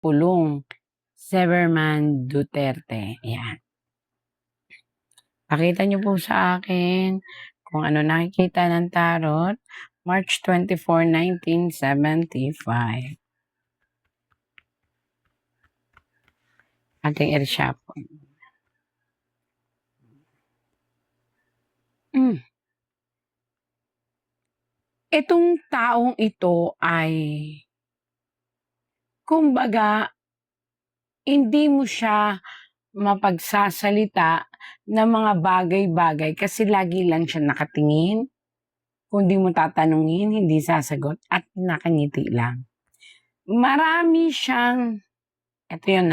ipinapulong Severman Duterte. Ayan. Pakita niyo po sa akin kung ano nakikita ng tarot. March 24, 1975. Ating i-reshuffle. Itong taong ito ay, kumbaga, hindi mo siya mapagsasalita ng mga bagay-bagay kasi lagi lang siya nakatingin. Kung di mo tatanungin, hindi sasagot at nakangiti lang. Marami siyang, eto yun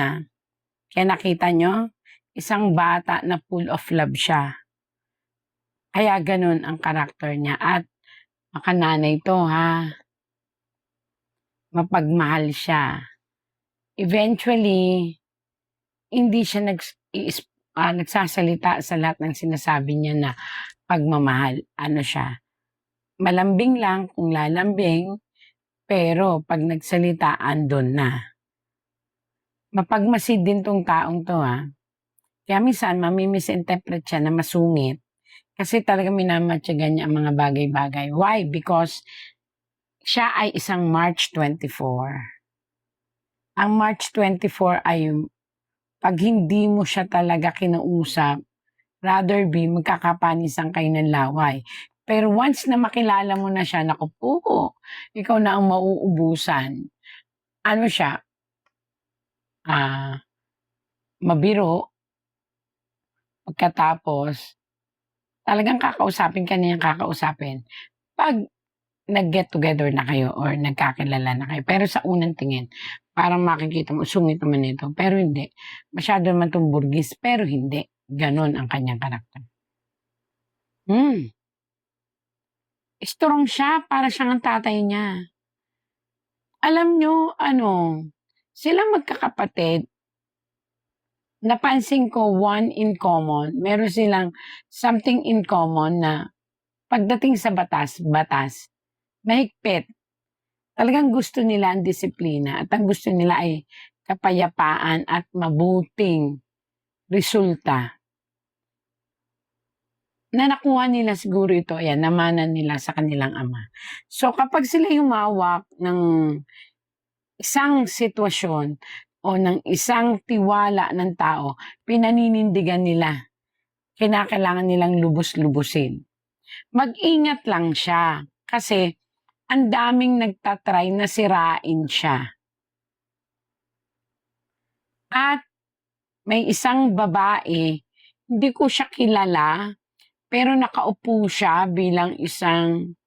kaya nakita nyo, isang bata na full of love siya. Kaya ganun ang karakter niya at makananay to mapagmahal siya. Eventually, hindi siya nagsasalita sa lahat ng sinasabi niya na pagmamahal. Ano siya? Malambing lang kung lalambing, pero pag nagsalita, andon na. Mapagmasid din tong taong to Kaya minsan, mamimisinterpret siya na masungit. Kasi talaga minamatyagan niya ang mga bagay-bagay. Why? Because siya ay isang March 24. Ang March 24 ay pag hindi mo siya talaga kinausap, rather be magkakapanisan kayo ng laway. Pero once na makilala mo na siya, naku po, ikaw na ang mauubusan. Ano siya? Mabiro. Pagkatapos, talagang kakausapin ka niyang kakausapin. Pag nag-get together na kayo or nagkakilala na kayo. Pero sa unang tingin, parang makikita mo, sungit naman ito. Pero hindi. Masyado naman itong burgis, pero hindi. Ganon ang kanyang karakter. Strong siya, para siyang ang tatay niya. Alam nyo, silang magkakapatid, napansin ko one in common. Meron silang something in common na pagdating sa batas, mahigpit. Talagang gusto nila ang disiplina at ang gusto nila ay kapayapaan at mabuting resulta. Na nakuha nila siguro ito, namanan nila sa kanilang ama. So kapag sila humawak ng isang sitwasyon o ng isang tiwala ng tao, pinaninindigan nila. Kinakailangan nilang lubos-lubusin. Mag-ingat lang siya kasi ang daming nagtatry na sirain siya. At may isang babae, hindi ko siya kilala, pero nakaupo siya bilang isang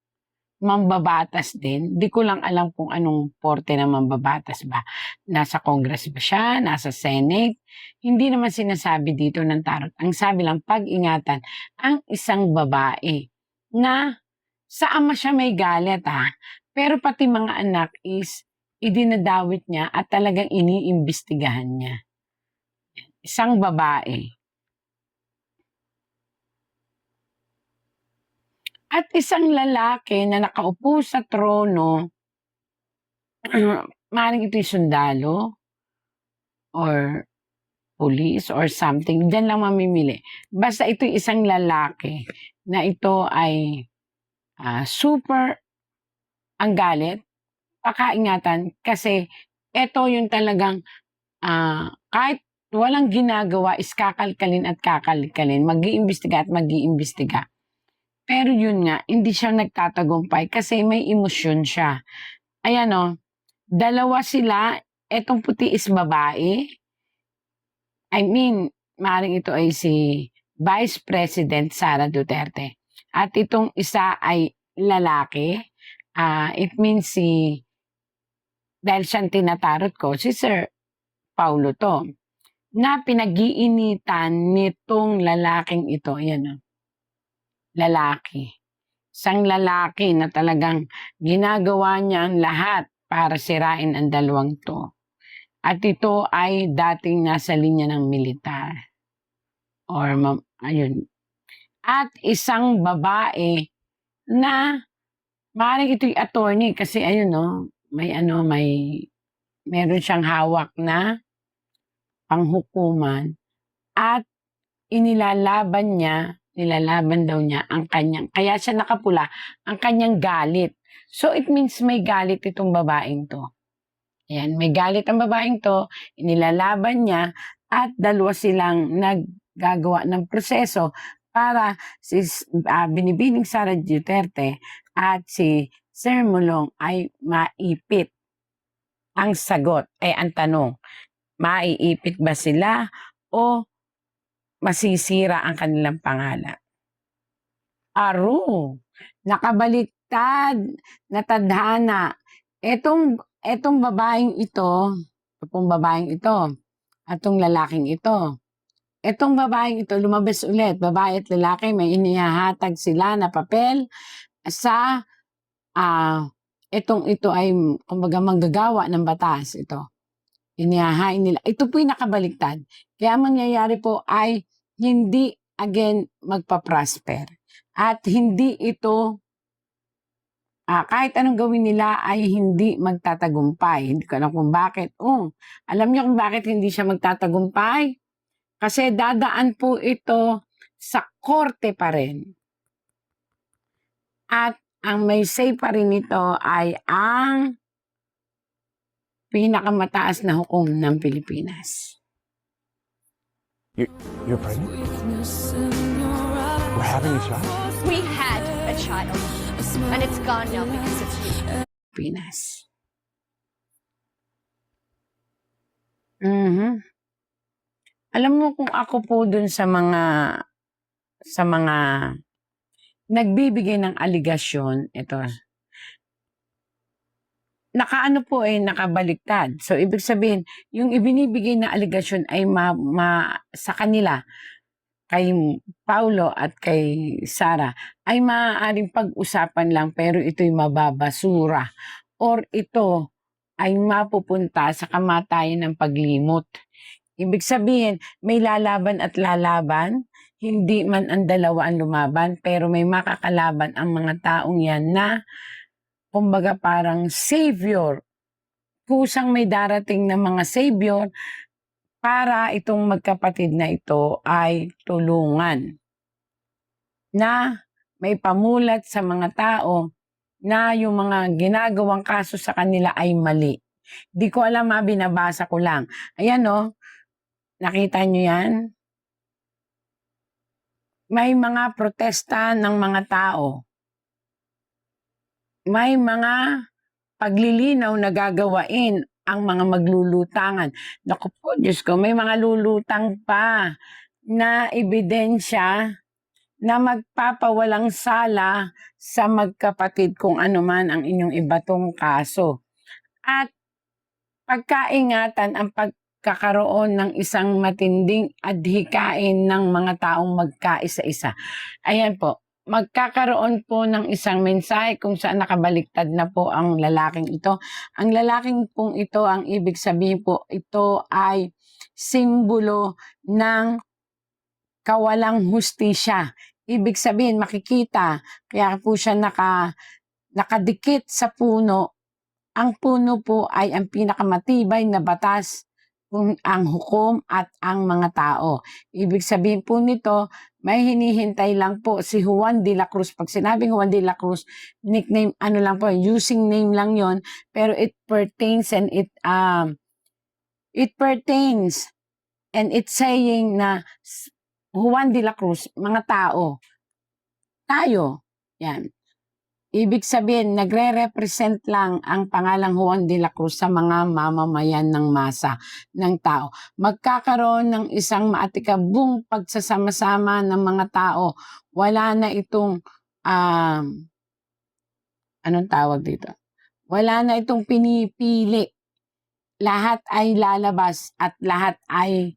mambabatas din. Hindi ko lang alam kung anong porte ng mambabatas ba. Nasa Congress ba siya? Nasa Senate? Hindi naman sinasabi dito ng tarot. Ang sabi lang, pag-ingatan ang isang babae na sa ama siya may galit pero pati mga anak is idinadawit niya at talagang iniimbestigahan niya. Isang babae. At isang lalaki na nakaupo sa trono, maaaring ito'y sundalo or police or something. Diyan lang mamimili. Basta ito'y isang lalaki na ito ay super ang galit, pakaingatan kasi ito yung talagang kahit walang ginagawa is kakalkalin at kakalkalin, mag-iimbestiga at mag-iimbestiga. Pero yun nga, hindi siya nagtatagumpay kasi may emosyon siya. Ayan dalawa sila, etong puti is babae. I mean, maaaring ito ay si Vice President Sara Duterte. At itong isa ay lalaki. It means dahil siyang tinatarot ko, si Sir Paulo to, na pinag-iinitan nitong lalaking ito. Ayan lalaki. Isang lalaki na talagang ginagawa niya ang lahat para sirain ang dalawang to. At ito ay dating nasa linya ng militar. At isang babae na maaaring ito'y attorney kasi may meron siyang hawak na panghukuman at nilalaban daw niya ang kanyang, kaya siya nakapula, ang kanyang galit. So it means may galit itong babaeng to. Ayan, may galit ang babaeng to, inilalaban niya, at dalawa silang naggagawa ng proseso para si Binibining Sara Duterte at si Sir Mulong ay maipit. Ang sagot ay ang tanong, maiipit ba sila o masisira ang kanilang pangalan? Aru, nakabaliktad na tadhana. Etong babaeng ito, atong lalaking ito. Etong babaeng ito, lumabas ulit, babae at lalaki, may inihahatag sila na papel sa, ito ay, kumbaga, manggagawa ng batas ito. Inihahain nila. Ito po'y nakabaliktad. Kaya mangyayari po ay hindi again magpa-prosper. At hindi ito, kahit anong gawin nila ay hindi magtatagumpay. Hindi ko alam kung bakit. Alam niyo kung bakit hindi siya magtatagumpay? Kasi dadaan po ito sa korte pa rin. At ang may say pa rin ito ay ang pinakamataas na hukom ng Pilipinas. You're pregnant? We're having a child? We had a child, and it's gone now because it's you. Pilipinas. Alam mo, kung ako po dun sa mga nagbibigay ng aligasyon, ito, nakaano po ay nakabaliktad. So, ibig sabihin, yung ibinibigay na aligasyon ay sa kanila, kay Paulo at kay Sara, ay maaaring pag-usapan lang, pero ito'y mababasura. Or ito ay mapupunta sa kamatayan ng paglimot. Ibig sabihin, may lalaban at lalaban, hindi man ang dalawa ang lumaban, pero may makakalaban ang mga taong yan na, kumbaga, parang savior. Kusang may darating na mga savior para itong magkapatid na ito ay tulungan. Na may pamulat sa mga tao na yung mga ginagawang kaso sa kanila ay mali. Di ko alam, binabasa ko lang. Ayan, nakita nyo yan? May mga protesta ng mga tao. May mga paglilinaw na gagawain ang mga maglulutangan. Naku po, Diyos ko, may mga lulutang pa na ebidensya na magpapawalang sala sa magkapatid kung ano man ang inyong ibatong kaso. At pagkaingatan ang pagkakaroon ng isang matinding adhikain ng mga taong magkaisa-isa. Ayan po, magkakaroon po ng isang mensahe kung saan nakabaliktad na po ang lalaking ito. Ang lalaking pong ito, ang ibig sabihin po, ito ay simbolo ng kawalang hustisya. Ibig sabihin, makikita, kaya po siya nakadikit sa puno. Ang puno po ay ang pinakamatibay na batas, kung ang hukom at ang mga tao. Ibig sabihin po nito, may hinihintay lang po si Juan de la Cruz. Pag sinabing Juan de la Cruz, nickname, ano lang po, using name lang yon, pero it pertains and it's saying na Juan de la Cruz, mga tao, tayo, yan. Ibig sabihin, nagre-represent lang ang pangalang Juan de la Cruz sa mga mamamayan ng masa ng tao. Magkakaroon ng isang maatikabong pagsasama-sama ng mga tao. Wala na itong, anong tawag dito? Wala na itong pinipili. Lahat ay lalabas at lahat ay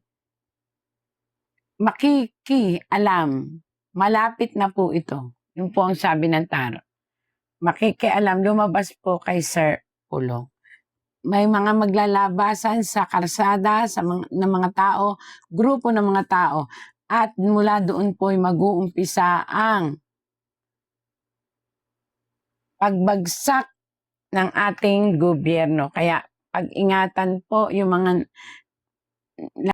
makikialam. Malapit na po ito. Yun po ang sabi ng tarot. Makikialam, lumabas po kay Sir Pulong. May mga maglalabasan sa karsada ng mga tao, grupo ng mga tao, at mula doon po ay mag-uumpisa ang pagbagsak ng ating gobyerno. Kaya pag-ingatan po yung mga